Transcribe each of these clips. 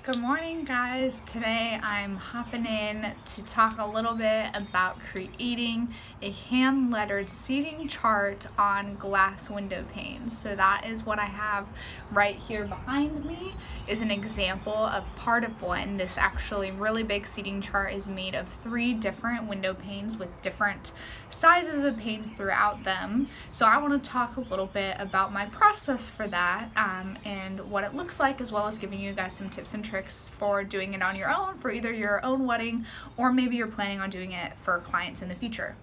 Good morning, guys. Today I'm hopping in to talk a little bit about creating a hand-lettered seating chart on glass window panes. So that is what I have right here behind me, is an example of part of one. This actually really big seating chart is made of 3 different window panes with different sizes of panes throughout them. So I want to talk a little bit about my process for that and what it looks like, as well as giving you guys some tips and tricks for doing it on your own for either your own wedding or maybe you're planning on doing it for clients in the future.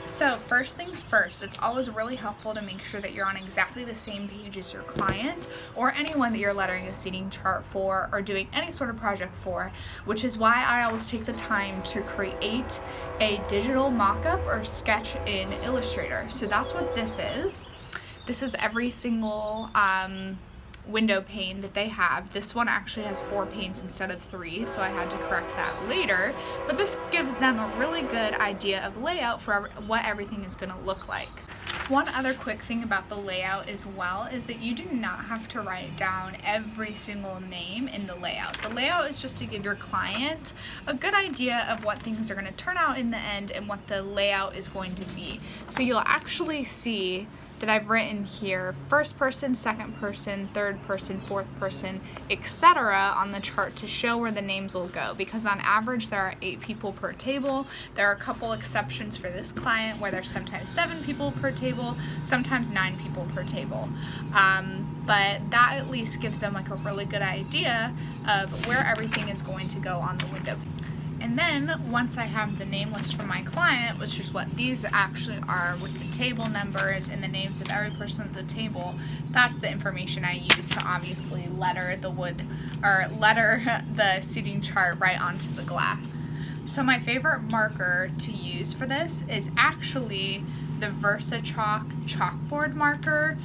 So first things first, it's always really helpful to make sure that you're on exactly the same page as your client or anyone that you're lettering a seating chart for or doing any sort of project for, which is why I always take the time to create a digital mock-up or sketch in Illustrator. So that's what this is. This is every single window pane that they have. This one actually has 4 panes instead of 3, so I had to correct that later, but this gives them a really good idea of layout for what everything is going to look like. One other quick thing about the layout as well is that you do not have to write down every single name in the layout. The layout is just to give your client a good idea of what things are going to turn out in the end and what the layout is going to be. So you'll actually see that I've written here first person, second person, third person, fourth person, etc. on the chart to show where the names will go, because on average there are 8 people per table. There are a couple exceptions for this client where there's sometimes 7 people per table, sometimes 9 people per table. But that at least gives them like a really good idea of where everything is going to go on the window. And then once I have the name list from my client, which is what these actually are with the table numbers and the names of every person at the table, that's the information I use to obviously letter the seating chart right onto the glass. So my favorite marker to use for this is actually the VersaChalk chalkboard marker.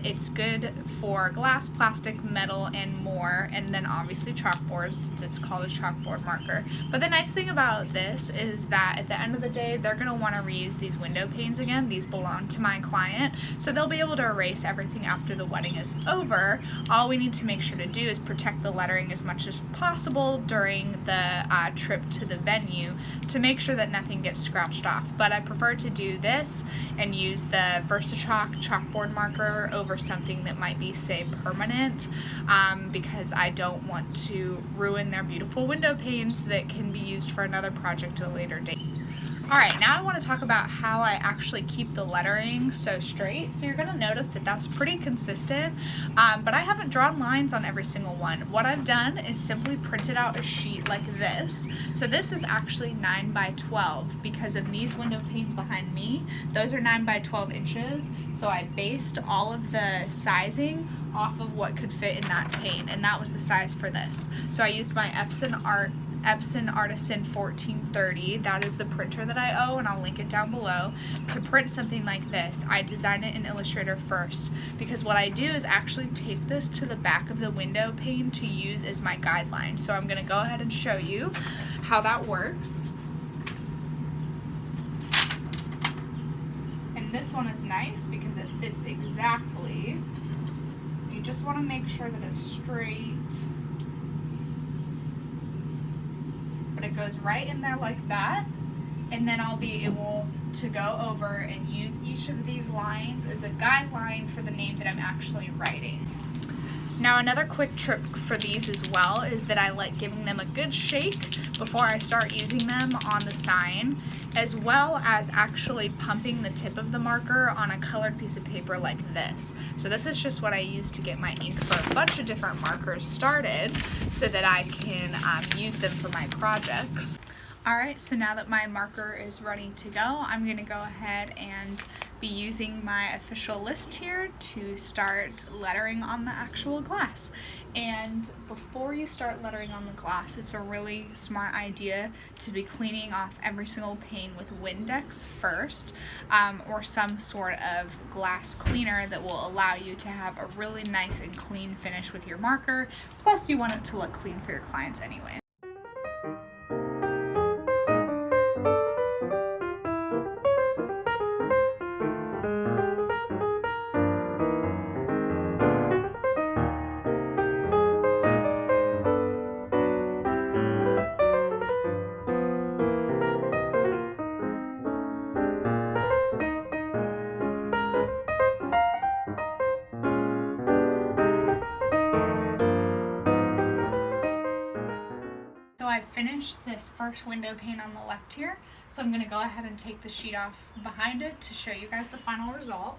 It's good for glass, plastic, metal, and more, and then obviously chalkboards, since it's called a chalkboard marker. But the nice thing about this is that at the end of the day, they're going to want to reuse these window panes again. These belong to my client, so they'll be able to erase everything after the wedding is over. All we need to make sure to do is protect the lettering as much as possible during the trip to the venue to make sure that nothing gets scratched off. But I prefer to do this and use the VersaChalk chalkboard marker over something that might be, say, permanent, because I don't want to ruin their beautiful window panes that can be used for another project at a later date. Alright, now I want to talk about how I actually keep the lettering so straight. So you're going to notice that that's pretty consistent, but I haven't drawn lines on every single one. What I've done is simply printed out a sheet like this. So this is actually 9 by 12, because in these window panes behind me, those are 9 by 12 inches. So I based all of the sizing off of what could fit in that pane, and that was the size for this. So I used my Epson Artisan 1430, that is the printer that I own, and I'll link it down below. To print something like this, I design it in Illustrator first, because what I do is actually tape this to the back of the window pane to use as my guideline. So I'm going to go ahead and show you how that works. And this one is nice because it fits exactly. You just want to make sure that it's straight. But it goes right in there like that, and then I'll be able to go over and use each of these lines as a guideline for the name that I'm actually writing. Now another quick trick for these as well is that I like giving them a good shake before I start using them on the sign, as well as actually pumping the tip of the marker on a colored piece of paper like this. So this is just what I use to get my ink for a bunch of different markers started so that I can use them for my projects. Alright, so now that my marker is ready to go, I'm going to go ahead and be using my official list here to start lettering on the actual glass. And before you start lettering on the glass, it's a really smart idea to be cleaning off every single pane with Windex first, or some sort of glass cleaner that will allow you to have a really nice and clean finish with your marker. Plus, you want it to look clean for your clients anyway. finished this first window pane on the left here. So I'm going to go ahead and take the sheet off behind it to show you guys the final result.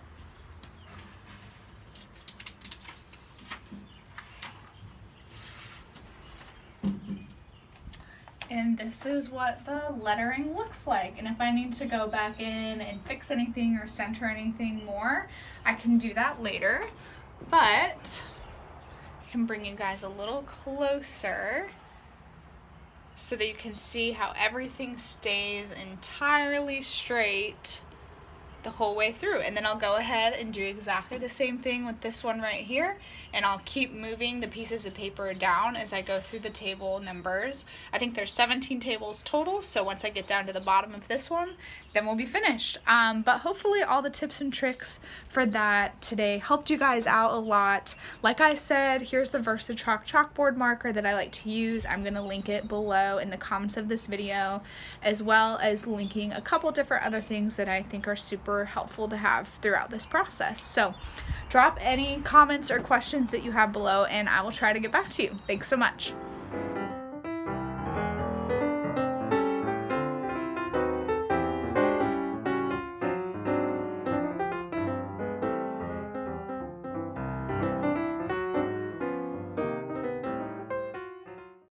And this is what the lettering looks like. And if I need to go back in and fix anything or center anything more, I can do that later. But I can bring you guys a little closer so that you can see how everything stays entirely straight the whole way through. And then I'll go ahead and do exactly the same thing with this one right here, and I'll keep moving the pieces of paper down as I go through the table numbers. I think there's 17 tables total, so once I get down to the bottom of this one, then we'll be finished. But hopefully all the tips and tricks for that today helped you guys out a lot. Like I said, here's the VersaChalk chalkboard marker that I like to use. I'm gonna link it below in the comments of this video, as well as linking a couple different other things that I think are super helpful to have throughout this process. So drop any comments or questions that you have below and I will try to get back to you. Thanks so much.